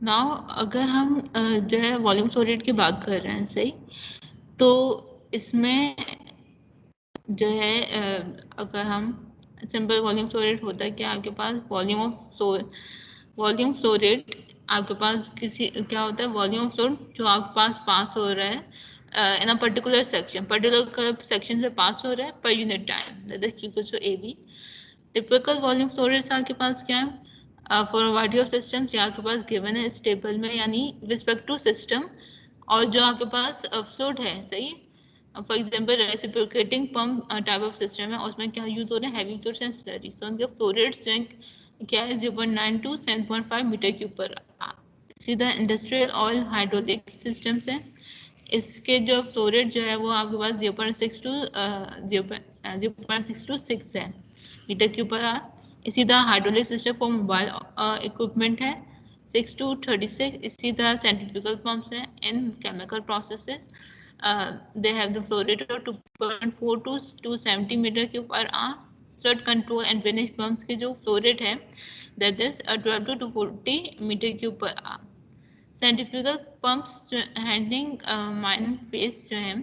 Now अगर हम जो है वॉल्यूम फ्लो रेट की बात कर रहे हैं, सही, तो इसमें जो है अगर हम सिंपल वॉल्यूम फ्लो रेट होता है कि आपके पास वॉल्यूम फ्लो रेट आपके पास किसी क्या होता है, वॉल्यूम फ्लो जो आपके पास हो रहा है इन अ पर्टिकुलर सेक्शन से पास हो रहा है पर unit time, that is equal to AB. Typical volume flow rates आपके पास क्या है फॉर वैरायटी ऑफ सिस्टम्स, या आपके पास गिवन है इस टेबल में, यानी रिस्पेक्ट टू सिस्टम और जो आपके पास फ्लोट है, सही। For example reciprocating pump type of system है, उसमें क्या यूज हो रहा है, heavy fluids and slurry, so उनके फ्लो रेट्स क्या है 0.9 to 7.5 metre cube per hour. सीधा इंडस्ट्रियल ऑयल हाइड्रोलिक सिस्टम्स है, इसके जो फ्लो रेट जो है वो आपके पास 0.6 है मीटर क्यूब पर आवर। इसी तरह hydraulic system for mobile equipment है 6 to 36। इसी तरह सेंट्रीफ्यूगल पंप्स हैं in chemical processes, they have the flow rate of 2.4 to 270 metre cube per hour. Flood control and drainage pumps के जो flow rate है that is 12 to 240 metre cube per hour. Centrifugal pumps handling mine paste जो है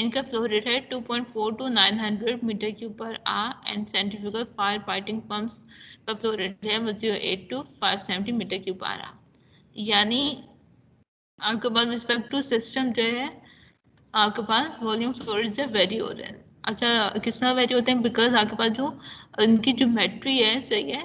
इनका flow rate है 2.4 to 900 metre cube per our and centrifugal fire fighting pumps का flow rate है 08 to 570 metre cube per hour. यानी आपके पास respect to system जो है आपके पास वॉल्यूम फ्लोरेज जो वेरी हो रहे हैं। अच्छा, किस तरह वेरी होते हैं, बिकॉज आपके पास जो इनकी ज्योमेट्री है, सही है,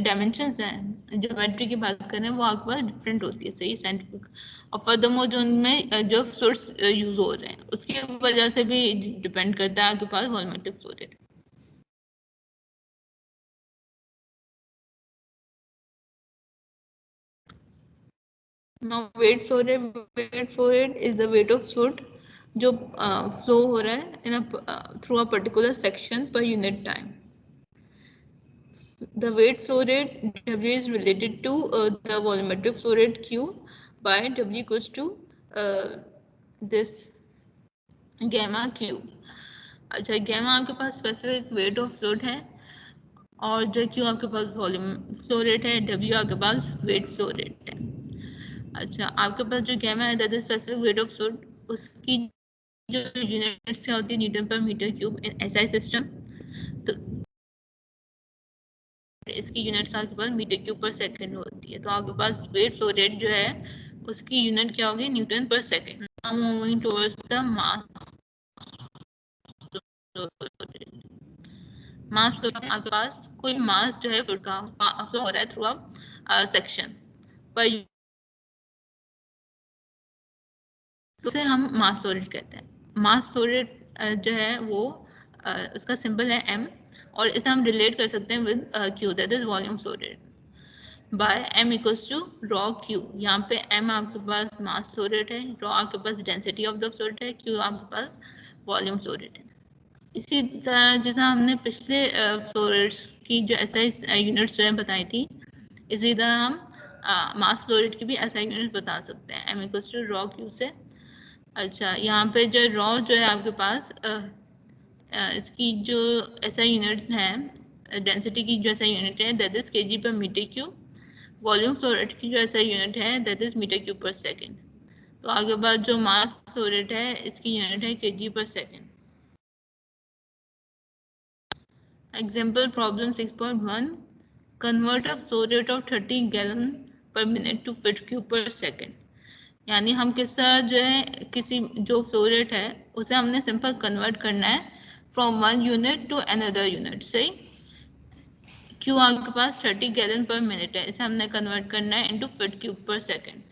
डायमेंशंस हैं, ज्योमेट्री की बात करें वो आपके पास डिफरेंट होती है, सही, साइंटिफिक। और फर्दरमोर जो उनमें जो फ्लोर्स यूज हो रहे हैं उसकी वजह से भी डिपेंड करता है आपके पास volumetric flow rate. Now weight flow rate is the weight of fluid जो फ्लो हो रहा है in through a particular section पर unit time. The weight flow rate W is related to the volumetric flow rate Q by W equals to this gamma Q। अच्छा, gamma आपके पास specific weight of fluid है और जो Q आपके पास volume flow rate है, W आपके पास wait flow rate है। अच्छा, आपके पास जो गैमा है that is specific weight of fluid, उसकी जो यूनिट्स क्या होती है newton per metre cube in SI system, तो इसकी यूनिट्स आपके पास मीटर क्यूब पर सेकंड होती है। तो आपके पास वेट फ्लो रेट जो है उसकी यूनिट क्या होगी, न्यूटन पर second. Now moving towards the mass flow, आपके पास कोई मास जो है फ्लूइड का फ्लो हो रहा है थ्रू अ सेक्शन पर, तो उसे हम मास फ्लो रेट कहते हैं। मास फ्लो रेट जो है वो उसका सिंबल है m, और इसे हम रिलेट कर सकते हैं with q, that is volume flow rate by m equals to rho q। यहाँ पे m आपके पास मास फ्लो रेट है, रॉ आपके पास डेंसिटी ऑफ द फ्लूइड है, q आपके पास वॉल्यूम फ्लो रेट है। इसी तरह जैसा हमने पिछले फ्लो रेट्स की जो एसआई यूनिट्स जो है बताई थी, इसी तरह हम मास फ्लो रेट की भी एसआई यूनिट बता सकते हैं m equals to rho q से। अच्छा, यहाँ पे जो रॉ जो है आपके पास इसकी जो एसआई यूनिट है, डेंसिटी की जो एसआई यूनिट है that is KG per metre cube. Volume flow rate की जो एसआई यूनिट है that is metre cube per second. तो आगे बाद जो मास फ्लो रेट है इसकी यूनिट है केजी पर second. Example problem 6.1, convert a flow rate of 30 gallon पर minute to feet cube per second. यानी हम किस तरह जो है किसी जो फ्लो रेट है उसे हमने सिंपल कन्वर्ट करना है from one unit to another unit, सही। क्यू आपके पास 30 गैलन पर मिनट है, इसे हमने कन्वर्ट करना है into feet cube per second.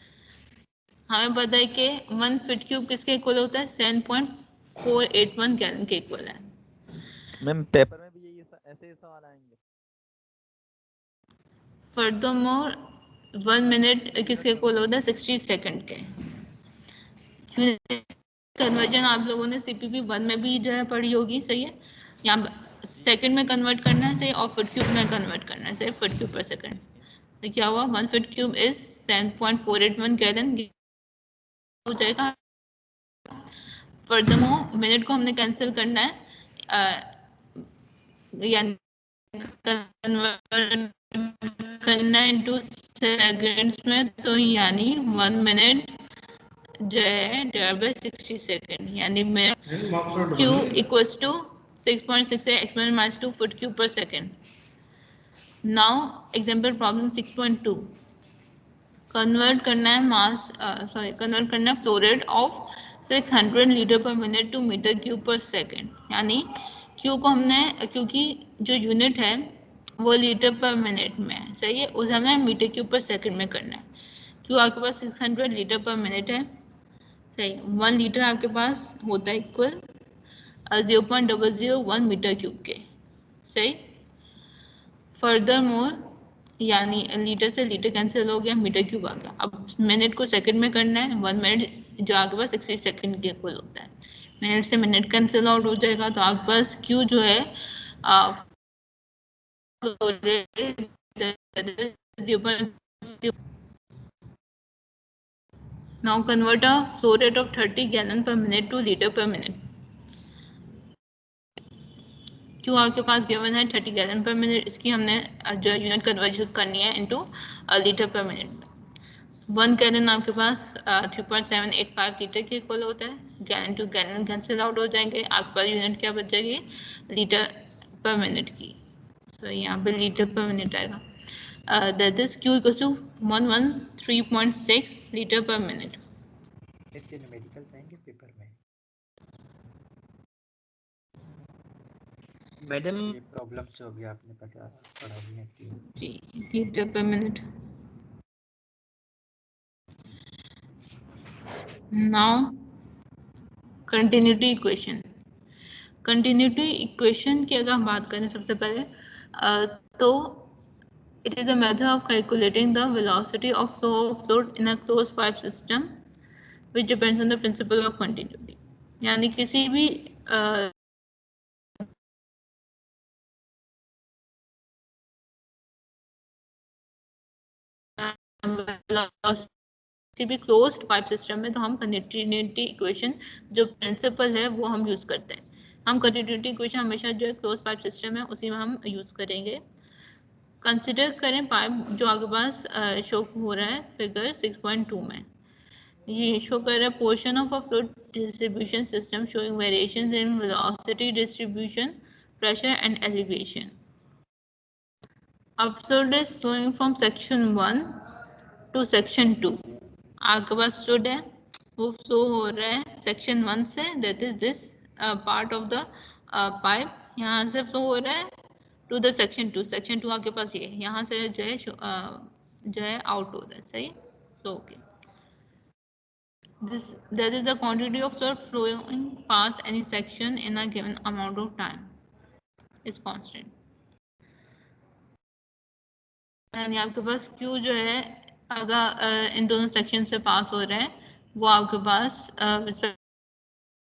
हमें पता है कि 1 फीट क्यूब किसके इक्वल होता है, 7.481 गैलन के इक्वल है। मैम पेपर में भी यही ऐसे ही सवाल आएंगे। फर्दरमोर 1 मिनट किसके इक्वल होता है, 60 सेकंड के। कन्वर्जन आप लोगों ने सीपीपी 1 में भी जो है पढ़ी होगी, सही है। यहाँ सेकंड में कन्वर्ट करना है, सही, और फुट क्यूब में कन्वर्ट करना है, सही, फुट क्यूब पर सेकंड। तो क्या हुआ, 1 फुट क्यूब इज 7.481 गैलन हो जाएगा। फर्दरमोर मिनट को हमने कैंसिल करना है, यानी कन्वर्ट करना इनटू सेकंड्स में, तो यानी 1 मिनट जो है डिवाइड बाय 60 सेकंड, यानी Q equals to 6.6 exponential minus 2 foot cube per second. Now example problem 6.2. Convert करना है कन्वर्ट करना है flow rate of 600 litre per minute to metre cube per second. यानी Q को हमने, क्योंकि जो यूनिट है वो लीटर पर मिनट में है, सही है, उसे हमें मीटर क्यूब पर सेकंड में करना है. Q आपके पास 600 लीटर पर मिनट है, सही. 1 लीटर आपके पास होता है इक्वल 0.001 मीटर क्यूब के, सही. फर्दर मोर, यानी लीटर से लीटर कैंसिल हो गया, मीटर क्यूब आ गया. अब मिनट को सेकंड में करना है. 1 मिनट जो आपके पास 60 सेकंड के इक्वल होता है. मिनट से मिनट कैंसिल आउट हो जाएगा, तो आपके पास Q जो है now convert a flow rate of 30 gallon per minute to liter per minute. Q आपके पास गिवन है 30 गैलन पर मिनट, इसकी हमने जो यूनिट कन्वर्जन करनी है into litre per minute. 1 gallon आपके पास 3.785 लीटर के इक्वल होता है. Gallon to gallon cancel out हो जाएंगे, आपके पास यूनिट क्या बच जाएगी, लीटर पर मिनट की. सो यहाँ पे लीटर पर मिनट आएगा. That is Q equal to 113.6 litre per minute. इससे न्यूमेरिकल आएंगे पेपर में. मैडम ये प्रॉब्लम्स जो भी आपने पढ़ाई है जी, litre per minute. Now continuity equation. Continuity equation की अगर हम बात करें सबसे पहले, तो it is a method of calculating the velocity of flow of fluid in a closed pipe system which depends on the principle of continuity. यानी किसी भी किसी भी क्लोज्ड पाइप सिस्टम में, तो हम कंटिन्यूटी इक्वेशन जो प्रिंसिपल है वो हम यूज करते हैं. हम कंटिन्यूटी इक्वेशन हमेशा जो है क्लोज पाइप सिस्टम है उसी में हम यूज करेंगे. कंसिडर करें पाइप जो आपके पास शो हो रहा है फिगर 6.2 में. ये शो कर रहा है portion of a fluid distribution system showing variations in velocity distribution, pressure and elevation. अब fluid is flowing from section 1 to section 2. आपके पास फ्लूइड है, वो फ्लो हो रहा है सेक्शन 1 से, that is this part of the pipe, यहाँ से फ्लो हो रहा है टू द सेक्शन 2. सेक्शन 2 आपके पास ये यहाँ से जो है आउट हो रहा है, सही. तो okay, this that is the quantity of fluid flowing past any section in a given amount of time is constant. यानी आपके पास Q जो है अगर इन दोनों सेक्शन से पास हो रहा है, वो आपके पास रिस्पेक्ट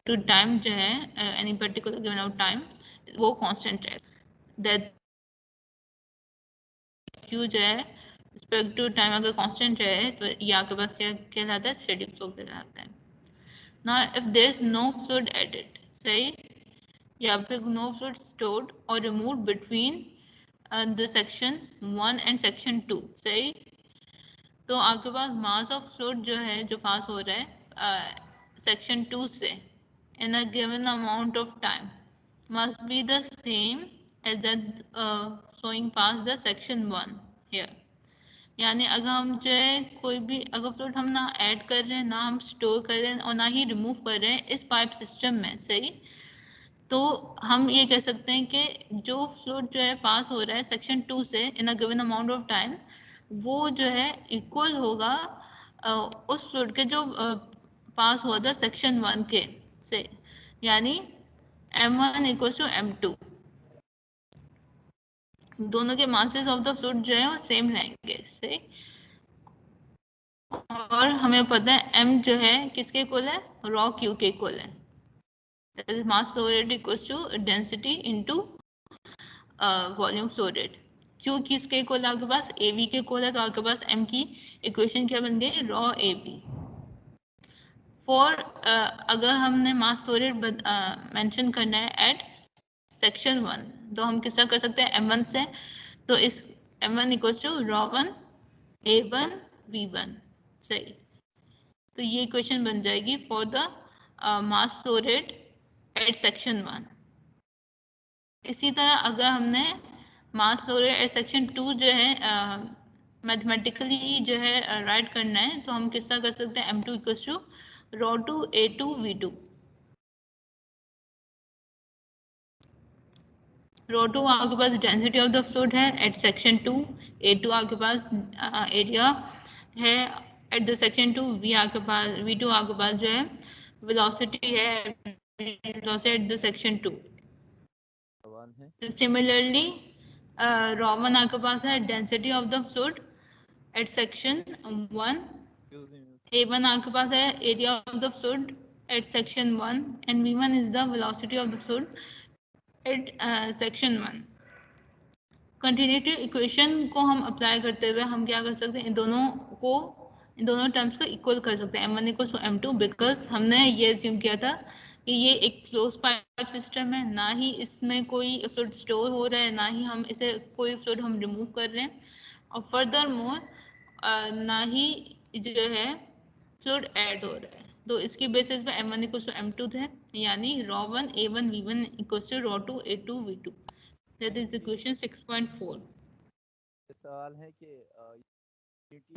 टू टाइम जो है any particular given out time वो कांस्टेंट है. दैट Q जो है रिस्पेक्ट टू टाइम अगर कांस्टेंट है तो ये आपके पास क्या कहलाता है, स्टेडी फ्लो कहलाता है. Now if there is no fluid added, सही, या फिर no fluid stored or removed between the section 1 and section 2, सही, तो आपके पास मास ऑफ फ्लूइड जो है जो पास हो रहा है सेक्शन 2 से in a given amount of time must be the same as that flowing past the section 1 here. यानी अगर हम जो है कोई भी अगर फ्लूइड हम ना ऐड कर रहे हैं, ना हम स्टोर कर रहे हैं और ना ही रिमूव कर रहे हैं इस पाइप सिस्टम में, सही, तो हम ये कह सकते हैं कि जो फ्लूइड जो है पास हो रहा है सेक्शन 2 से in a given amount of time, वो जो है इक्वल होगा उस फ्लूइड के जो पास हुआ था सेक्शन 1 के से, यानी M1 इक्वल टू M2. दोनों के मासेस ऑफ द फ्लूइड जो है वो सेम रहेंगे, सही. और हमें पता है M जो है किसके इक्वल है, रॉ Q के इक्वल है. That is mass flow rate equals to density into volume flow rate. Q किसके इक्वल है आपके पास, AV के इक्वल है, तो आपके पास M की इक्वेशन क्या बन गई, रॉ AV. फॉर अगर हमने मास फ्लो रेट मेंशन करना है एट सेक्शन 1, तो हम किसका कर सकते हैं, M1 से. तो इस M1 equals to raw 1 A1 V1 सही। तो ये क्वेश्चन बन जाएगी for the mass flow rate at section 1। इसी तरह अगर हमने mass flow rate at section 2 जो है मैथमेटिकली जो है राइट करना है, तो हम किस तरह कर सकते हैं, M2 equals to ρ2 A2 V2। ρ2 आपके पास डेंसिटी ऑफ द फ्लूइड है एट सेक्शन 2, A2 आपके पास एरिया है एट द सेक्शन 2, V2 आपके पास जो है वेलोसिटी है, वेलोसिटी एट द सेक्शन 2। सवाल है सिमिलरली ρ1 आपके पास है density of the fluid at section 1, A1 आपके पास है area of the fluid at section 1 and V1 is the velocity of the fluid at section 1। Continuity equation को हम अप्लाई करते हुए हम क्या कर सकते हैं, इन दोनों टर्म्स को इक्वल कर सकते हैं, m1 equal to m2, because हमने ये एज्यूम किया था कि ये एक क्लोज पाइप सिस्टम है, ना ही इसमें कोई फ्लूइड स्टोर हो रहा है, ना ही हम इसे कोई फ्लूइड हम रिमूव कर रहे हैं, और फर्दर मोर ना ही जो है फ्लूइड ऐड हो रहा है। तो इसकी बेसिस पे m1 इक्वल टू m2 है, यानी ρ1 A1 V1 equal to ρ2 A2 V2। That is the question 6.4। सवाल है कि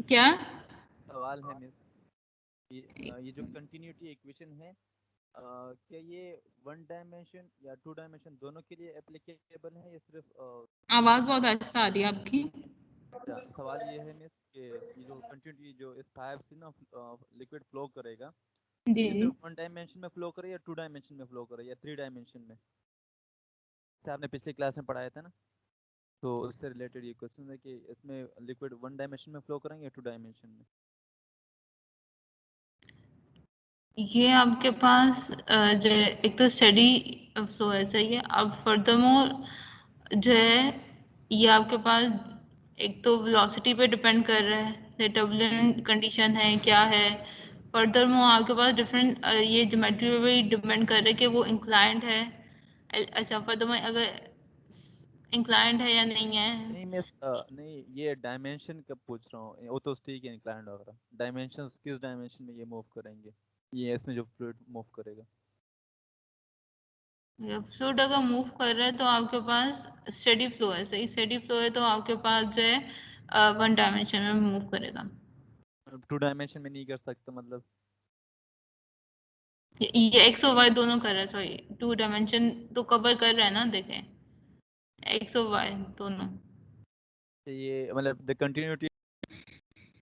क्या सवाल है मिस, ये जो कंटिन्यूटी इक्वेशन है क्या ये वन डायमेंशन या टू डायमेंशन दोनों के लिए एप्लीकेबल है या सिर्फ आवाज बहुत आहिस्ता आ रही है आपकी। सवाल ये है मिस कि ये जो कंटिन्यूटी जो इस पाइप से ना लिक्विड फ्लो करेगा, जी ये सिर्फ वन डायमेंशन में फ्लो करे या टू डायमेंशन में फ्लो करे या थ्री डायमेंशन में, जैसे आपने पिछली क्लास में पढ़ाया था ना, तो उससे रिलेटेड ये क्वेश्चन है कि इसमें लिक्विड वन डायमेंशन में फ्लो करेंगे या टू डायमेंशन में। ये आपके पास जो है एक तो स्टडी फ्लो है, सही है। अब फर्दरमोर जो है ये आपके पास एक तो वेलोसिटी पे डिपेंड कर रहा है, टर्बुलेंट कंडीशन है क्या है। फर्दरमोर आपके पास डिफरेंट ये ज्योमेट्री पे भी डिपेंड कर रहा है कि वो इंक्लाइंड है। अच्छा, फर्दरमोर अगर इंक्लाइंड है या नहीं है। नहीं मिस नहीं, ये डायमेंशन कब पूछ रहा हूँ, वो तो ठीक है इंक्लाइंड होगा, डायमेंशंस किस डायमेंशन में ये मूव करेंगे, ये इसमें जो फ्लूइड मूव करेगा। फ्लूइड अगर मूव कर रहा है तो आपके पास स्टेडी फ्लो है, सही। स्टेडी फ्लो है तो आपके पास जो है वन डायमेंशन में मूव करेगा। टू डायमेंशन में नहीं कर सकता मतलब। ये एक्स और वाई दोनों कर रहा है, सॉरी, टू डायमेंशन तो कवर कर रहा है ना, देखें एक्स और वाई दोनों। ये मतलब द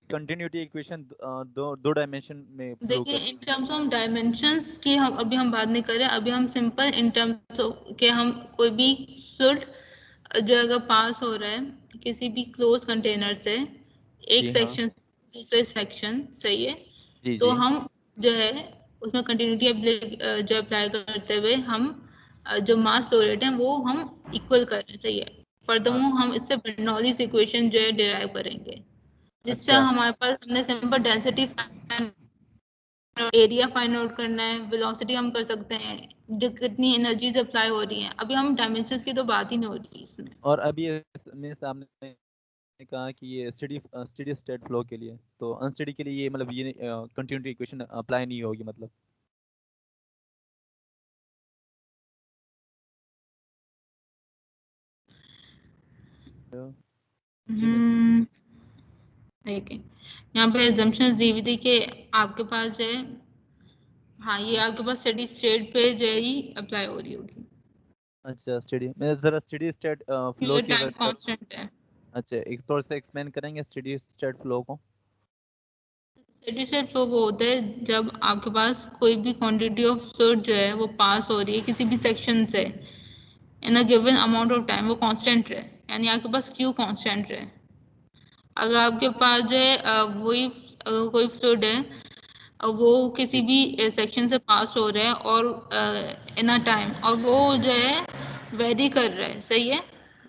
कंटिन्यूटी इक्वेशन दो डायमेंशन में फ्लो देखिए, कर। इन टर्म्स ऑफ डायमेंशंस की हम अभी बात नहीं कर रहे, अभी हम सिंपल इन टर्म्स के हम कोई भी फ्लूइड जो अगर पास हो रहा है किसी भी क्लोज कंटेनर से एक जी हाँ। सेक्शन दूसरे सेक्शन, सही है, जी तो जी। हम जो है उसमें कंटिन्यूटी जो अप्लाई करते हुए हम जो मास फ्लो रेट है वो हम इक्वल कर रहे हैं, सही है। हाँ। फर्दरमोर हम इससे बर्नौलीज इक्वेशन जो है डिराइव करेंगे, जिससे अच्छा। हमारे पास हमने simple density area find out करना है, वेलोसिटी हम कर सकते हैं, जो कितनी एनर्जी अप्लाई हो रही है। अभी हम डायमेंशंस की तो बात ही नहीं हो रही इसमें। और अभी मेरे सामने कहा कि ये स्टेडी स्टेट फ्लो के लिए, तो अनस्टेडी के लिए ये मतलब ये कंटिन्यूटी इक्वेशन अप्लाई नहीं होगी मतलब। जी मिस। ठीक है, यहाँ पे एजम्पशंस दी हुई थी कि आपके पास जो है, हाँ, ये आपके पास स्टेडी स्टेट पे जो है ही अप्लाई हो रही होगी। अच्छा स्टेडी, मैं जरा स्टेडी स्टेट फ्लो ये की टाइम अगर कांस्टेंट है। अच्छा एक तौर से एक्सप्लेन करेंगे स्टेडी स्टेट फ्लो को। स्टेडी स्टेट फ्लो वो होता है जब आपके पास कोई भी क्वांटिटी ऑफ फ्लूइड जो है वो पास हो रही है किसी भी सेक्शन से in a given amount of time, वो कांस्टेंट रहे, यानी आपके पास क्यू कांस्टेंट रहे। अगर आपके पास जो है वही कोई फ्लूइड है वो किसी भी सेक्शन से पास हो रहा है और इन अ टाइम, और वो जो है वेरी कर रहा है, सही है,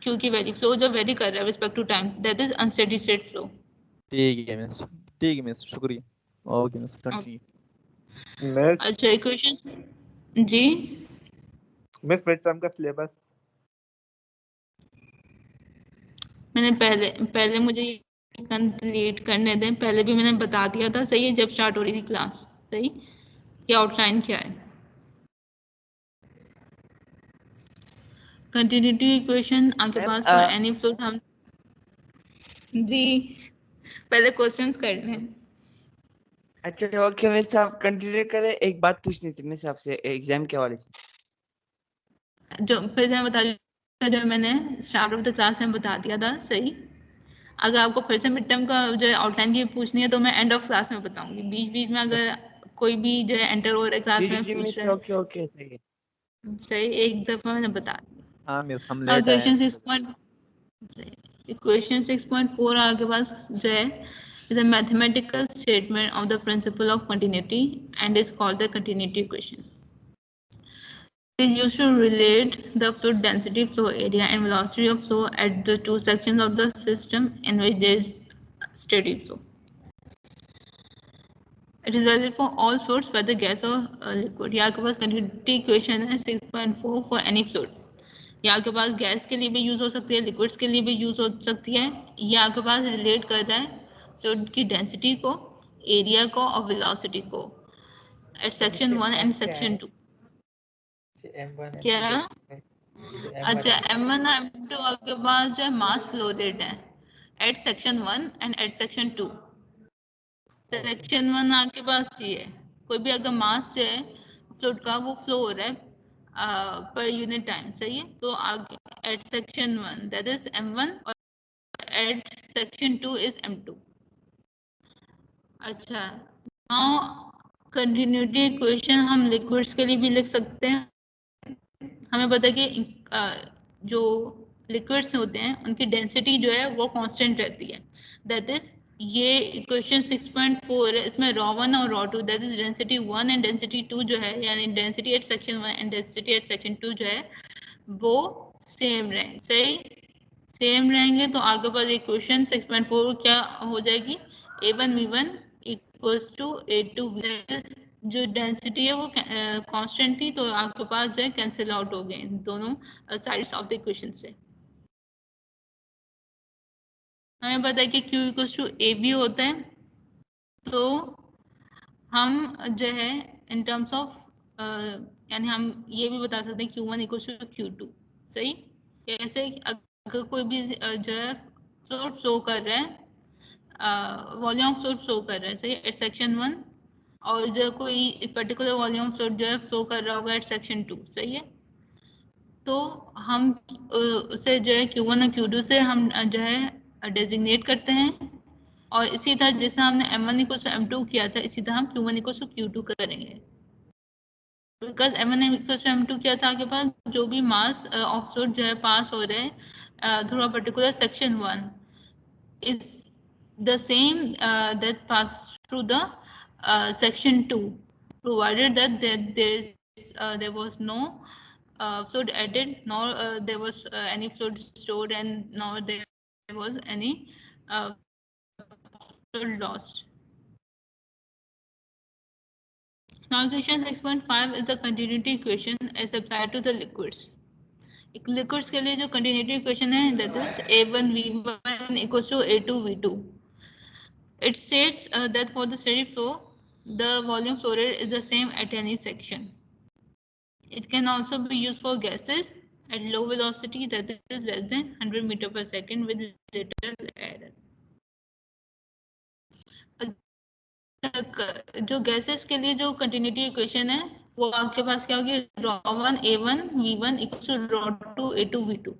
क्योंकि वेरी फ्लो जो वेरी कर रहा है respect to time, that is unsteady state flow. ठीक है मिस, ठीक है मिस, शुक्रिया। Okay miss, continue. मिस अच्छा, इक्वेशंस जी। मिस मिड टर्म का सिलेबस मैंने पहले मुझे कंप्लीट करने दें, पहले भी मैंने बता दिया था, सही है, जब स्टार्ट हो रही थी क्लास, सही, ये आउटलाइन क्या है। कंटिन्यूटी इक्वेशन आपके पास फॉर एनी फ्लूइड, हम जी पहले क्वेश्चंस कर लें। अच्छा ओके मिस आप कंटिन्यू करें, एक बात पूछनी थी मिस आपसे एग्जाम के हवाले से। जो फिर से मैं बता रही हूँ, जो मैंने स्टार्ट ऑफ द क्लास में बता दिया था, सही। अगर आपको फिर से मिड टर्म का जो आउटलाइन की पूछनी है तो मैं एंड ऑफ क्लास में बताऊंगी, बीच बीच में अगर कोई भी जो है एंटर हो रहा है क्लास में पूछ मिस रहा ओके ओके सही है। है, सही, एक दफा मैंने बता दिया। हाँ मिस हम लेट आए क्वेश्चन हैं। 6.4 आपके पास जो है is a mathematical statement of the principle of continuity and is called the continuity equation. It is used to relate the fluid density, flow area, and velocity of flow at the two sections of the system in which there is steady flow. It is valid for all fluids, whether gas or liquid. यहाँ के पास continuity equation है 6.4 for any fluid. यहाँ के पास gas के लिए भी use हो सकती है, लिक्विड्स के लिए भी यूज हो सकती है। ये आपके पास रिलेट कर रहा है फ्लूइड की डेंसिटी को, एरिया को और वेलोसिटी को एट सेक्शन 1 एंड सेक्शन 2। क्या? अच्छा, m1 और m2 आपके पास जो है मास फ्लो रेट है at section 1 and at section 2। Section 1 आपके पास ये है, कोई भी अगर मास जो है फ्लूइड का वो फ्लो हो रहा है पर यूनिट टाइम, सही है, तो eight section 1 that is m1 और एट सेक्शन 2 इज m2। अच्छा, नाउ कंटिन्यूटी इक्वेशन हम लिक्विड्स के लिए भी लिख सकते हैं। हमें पता है कि जो लिक्विड्स होते हैं उनकी डेंसिटी जो है वो कांस्टेंट रहती है, दैट इज ये इक्वेशन 6.4 है, इसमें रॉ 1 और raw 2 that is density 1 and density 2 जो है, यानी density at section 1 and density at section 2 जो है वो सेम रहेंगे, सही, सेम रहेंगे। तो आगे पास इक्वेशन 6.4 क्या हो जाएगी, a1 v1 equals to a2 v2। जो डेंसिटी है वो कांस्टेंट थी, तो आपके पास जो है कैंसिल आउट हो गए दोनों साइड्स ऑफ द इक्वेशन से। हमें पता है कि Q equals to A B होता है, तो हम जो है इन टर्म्स ऑफ यानी हम ये भी बता सकते हैं Q1 इक्वल्स टू Q2, सही। कैसे? अगर कोई भी जो है फ्लूइड फ्लो कर रहा है, वॉल्यूम फ्लूइड फ्लो कर रहा है, सही, एट सेक्शन 1, और जो कोई पर्टिकुलर वॉल्यूम फ्लूइड जो है फ्लो कर रहा होगा एट सेक्शन 2, सही है। तो हम उसे जो है Q1 और Q2 से हम जो है डेजिग्नेट करते हैं, और इसी तरह जैसे हमने m1 इक्वल टू m2 किया था, इसी तरह हम Q1 इक्वल टू Q2 करेंगे। Because m1 equal to m2 क्या था, आपके पास जो भी मास ऑफ फ्लूइड जो है पास हो रहे हैं through a particular section 1 is the same that pass through the section 2, provided that there was no fluid added, nor there was any fluid stored, and nor there was any fluid lost. Now equation 6.5 is the continuity equation as applied to the liquids. Liquids के लिए जो continuity equation है that is a1 v1 equals to a2 v2. It states that for the steady flow, the volume flow rate is the same at any section. It can also be used for gases at low velocity, that is less than 100 meter per second with little error. जो gases के लिए जो continuity equation है वो आपके पास क्या होगी, ρ1 a1 v1 equals to ρ2 a2 v2।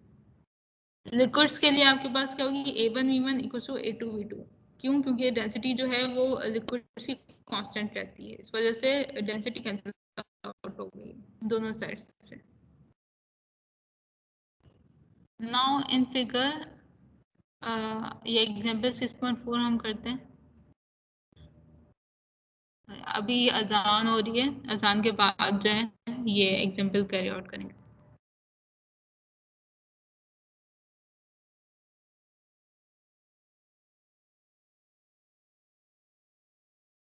Liquids के लिए आपके पास क्या होगी, a1 v1 equals to a2 v2। क्यों? क्योंकि डेंसिटी जो है वो लिक्विड की कांस्टेंट रहती है, इस वजह से डेंसिटी कैंसिल आउट हो गई दोनों साइड्स से। नाउ इन फिगर ये एग्जांपल 6.4 हम करते हैं। अभी अजान हो रही है, अजान के बाद जो है ये एग्जांपल कैरी आउट करेंगे।